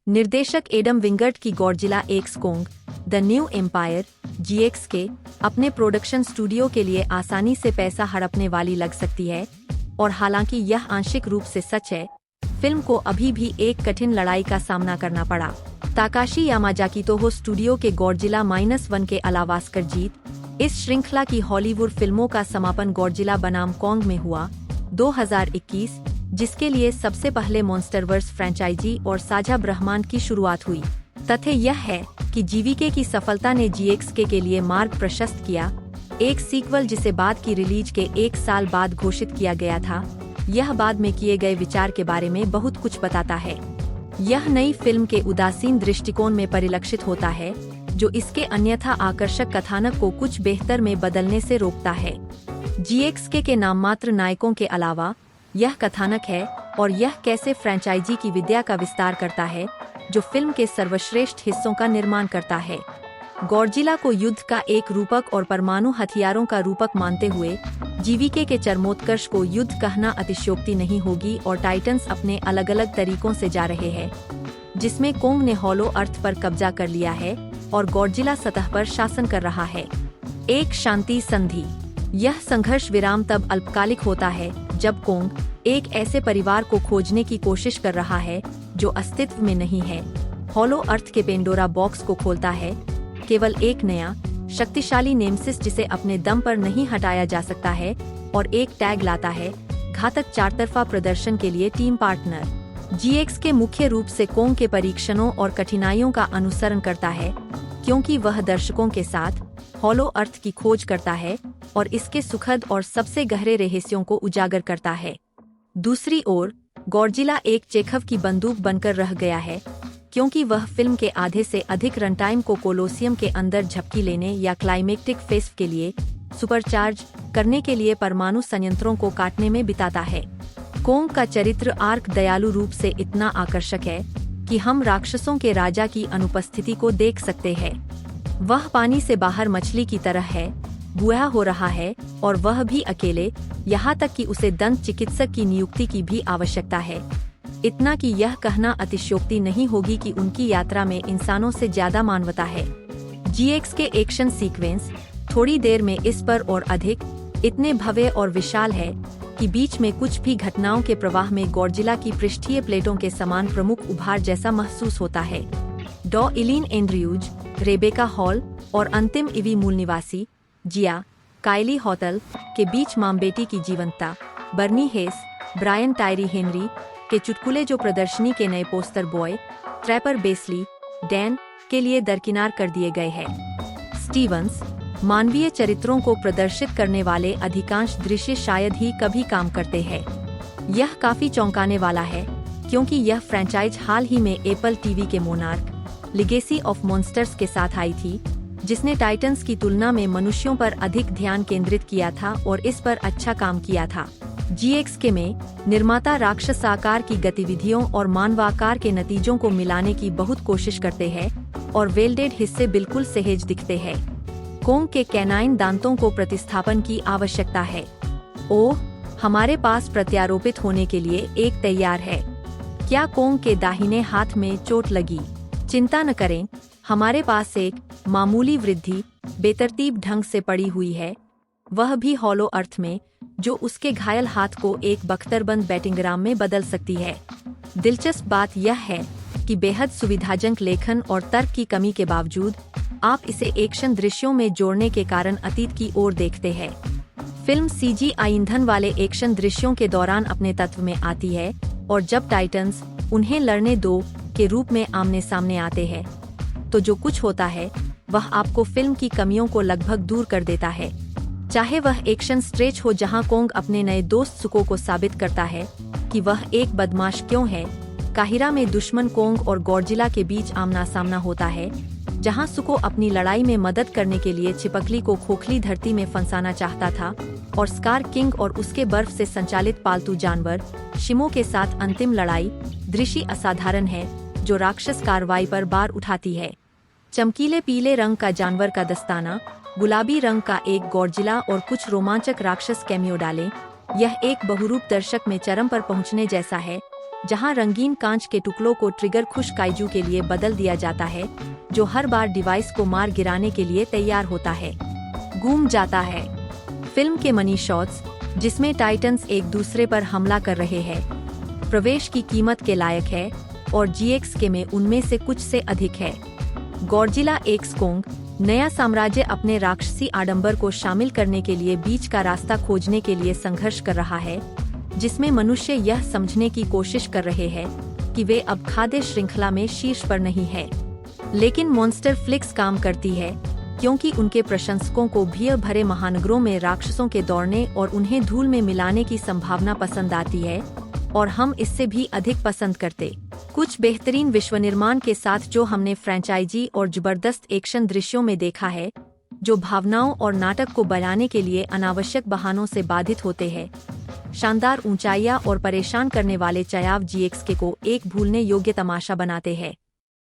निर्देशक Adam Wingard की Godzilla x Kong the New Empire GX के अपने प्रोडक्शन स्टूडियो के लिए आसानी से पैसा हड़पने वाली लग सकती है, और हालांकि यह आंशिक रूप से सच है, फिल्म को अभी भी एक कठिन लड़ाई का सामना करना पड़ा। ताकाशी यामाजाकी तोहो स्टूडियो के गॉडजिला -1 के अलावा ऑस्कर जीत इस श्रृंखला की हॉलीवुड फिल्मों का समापन गॉडजिला बनाम कॉन्ग में हुआ 2021, जिसके लिए सबसे पहले मॉन्स्टरवर्स फ्रेंचाइजी और साझा ब्रह्मांड की शुरुआत हुई। तथ्य यह है कि GVK की सफलता ने GXK के लिए मार्ग प्रशस्त किया। एक सीक्वल जिसे बाद की रिलीज के 1 साल बाद घोषित किया गया था, यह बाद में किए गए विचार के बारे में बहुत कुछ बताता है। यह नई फिल्म के उदासीन दृष्टिकोण में परिलक्षित होता है, जो इसके अन्यथा आकर्षक कथानक को कुछ बेहतर में बदलने से रोकता है। GXK के नाममात्र नायकों के अलावा यह कथानक है और यह कैसे फ्रेंचाइजी की विद्या का विस्तार करता है, जो फिल्म के सर्वश्रेष्ठ हिस्सों का निर्माण करता है। गॉडजिला को युद्ध का एक रूपक और परमाणु हथियारों का रूपक मानते हुए GVK के चरमोत्कर्ष को युद्ध कहना अतिशयोक्ति नहीं होगी, और टाइटन्स अपने अलग अलग तरीकों से जा रहे हैं, जिसमें कोंग ने हॉलो अर्थ पर कब्जा कर लिया है और गॉडजिला सतह पर शासन कर रहा है। एक शांति संधि। यह संघर्ष विराम तब अल्पकालिक होता है जब कोंग एक ऐसे परिवार को खोजने की कोशिश कर रहा है जो अस्तित्व में नहीं है, हॉलो अर्थ के पेंडोरा बॉक्स को खोलता है, केवल एक नया शक्तिशाली नेमसिस जिसे अपने दम पर नहीं हटाया जा सकता है, और एक टैग लाता है, घातक चारतरफा प्रदर्शन के लिए टीम पार्टनर। GXK मुख्य रूप से कोंग के परीक्षणों और कठिनाइयों का अनुसरण करता है, क्योंकि वह दर्शकों के साथ हॉलो अर्थ की खोज करता है और इसके सुखद और सबसे गहरे रहस्यों को उजागर करता है। दूसरी ओर, गॉडजिला एक चेखव की बंदूक बनकर रह गया है, क्योंकि वह फिल्म के आधे से अधिक रनटाइम को कोलोसियम के अंदर झपकी लेने या क्लाइमेक्टिक फेस के लिए सुपरचार्ज करने के लिए परमाणु संयंत्रों को काटने में बिताता है। कोंग का चरित्र आर्क दयालु रूप से इतना आकर्षक है कि हम राक्षसों के राजा की अनुपस्थिति को देख सकते हैं। वह पानी से बाहर मछली की तरह है, बूढ़ा हो रहा है, और वह भी अकेले, यहाँ तक कि उसे दंत चिकित्सक की नियुक्ति की भी आवश्यकता है। इतना कि यह कहना अतिशयोक्ति नहीं होगी कि उनकी यात्रा में इंसानों से ज्यादा मानवता है। GXK एक्शन सीक्वेंस थोड़ी देर में इस पर और अधिक इतने भव्य और विशाल है कि बीच में कुछ भी घटनाओं के प्रवाह में गॉडजिला की पृष्ठीय प्लेटों के समान प्रमुख उभार जैसा महसूस होता है। डॉ इलीन एंड्रयूज, रेबेका हॉल और अंतिम इवी मूल निवासी जिया काइली हॉटल के बीच मां बेटी की जीवंतता, बर्नी हेस, ब्रायन टायरी हेनरी के चुटकुले जो प्रदर्शनी के नए पोस्टर बॉय, ट्रैपर बेसली, डैन के लिए दरकिनार कर दिए गए हैं। स्टीवंस, मानवीय चरित्रों को प्रदर्शित करने वाले अधिकांश दृश्य शायद ही कभी काम करते हैं। यह काफी चौंकाने वाला है, क्योंकि यह फ्रेंचाइज हाल ही में एप्पल TV के मोनार्क लिगेसी ऑफ मॉन्स्टर्स के साथ आई थी, जिसने टाइटन्स की तुलना में मनुष्यों पर अधिक ध्यान केंद्रित किया था और इस पर अच्छा काम किया था। GXK में निर्माता राक्षस आकार की गतिविधियों और मानवाकार के नतीजों को मिलाने की बहुत कोशिश करते हैं, और वेल्डेड हिस्से बिल्कुल सहज दिखते हैं। कोंग के कैनाइन दांतों को प्रतिस्थापन की आवश्यकता है। ओह, हमारे पास प्रत्यारोपित होने के लिए एक तैयार है। क्या कोंग के दाहिने हाथ में चोट लगी? चिंता न करें, हमारे पास एक मामूली वृद्धि बेतरतीब ढंग से पड़ी हुई है, वह भी हॉलो अर्थ में, जो उसके घायल हाथ को एक बख्तरबंद बैटिंगराम में बदल सकती है। दिलचस्प बात यह है कि बेहद सुविधाजनक लेखन और तर्क की कमी के बावजूद आप इसे एक्शन दृश्यों में जोड़ने के कारण अतीत की ओर देखते हैं। फिल्म CGI ईंधन वाले एक्शन दृश्यों के दौरान अपने तत्व में आती है, और जब टाइटन्स उन्हें लड़ने दो के रूप में आमने सामने आते हैं, तो जो कुछ होता है वह आपको फिल्म की कमियों को लगभग दूर कर देता है। चाहे वह एक्शन स्ट्रेच हो जहां कोंग अपने नए दोस्त सुको को साबित करता है कि वह एक बदमाश क्यों है, काहिरा में दुश्मन कोंग और गॉडजिला के बीच आमना सामना होता है, जहां सुको अपनी लड़ाई में मदद करने के लिए छिपकली को खोखली धरती में फंसाना चाहता था, और स्कार किंग और उसके बर्फ से संचालित पालतू जानवर शिमो के साथ अंतिम लड़ाई दृश्य असाधारण है, जो राक्षस कार्रवाई पर बार उठाती है। चमकीले पीले रंग का जानवर का दस्ताना, गुलाबी रंग का एक गॉडजिला और कुछ रोमांचक राक्षस कैमियो डालें, यह एक बहुरूप दर्शक में चरम पर पहुंचने जैसा है, जहां रंगीन कांच के टुकड़ों को ट्रिगर खुश काइजू के लिए बदल दिया जाता है, जो हर बार डिवाइस को मार गिराने के लिए तैयार होता है। गूम जाता है। फिल्म के मनी शॉट्स, जिसमें टाइटन्स एक दूसरे पर हमला कर रहे हैं, प्रवेश की कीमत के लायक है, और GX में उनमें से कुछ से अधिक है। गॉडजिला एक्स कोंग नया साम्राज्य अपने राक्षसी आडंबर को शामिल करने के लिए बीच का रास्ता खोजने के लिए संघर्ष कर रहा है, जिसमें मनुष्य यह समझने की कोशिश कर रहे हैं कि वे अब खाद्य श्रृंखला में शीर्ष पर नहीं है। लेकिन मॉन्स्टर फ्लिक्स काम करती है, क्योंकि उनके प्रशंसकों को भीड़ भरे महानगरों में राक्षसों के दौड़ने और उन्हें धूल में मिलाने की संभावना पसंद आती है, और हम इससे भी अधिक पसंद करते। कुछ बेहतरीन विश्व निर्माण के साथ जो हमने फ्रेंचाइजी और जबरदस्त एक्शन दृश्यों में देखा है, जो भावनाओं और नाटक को बढ़ाने के लिए अनावश्यक बहानों से बाधित होते हैं। शानदार ऊंचाइयां और परेशान करने वाले चयाव GX को एक भूलने योग्य तमाशा बनाते हैं।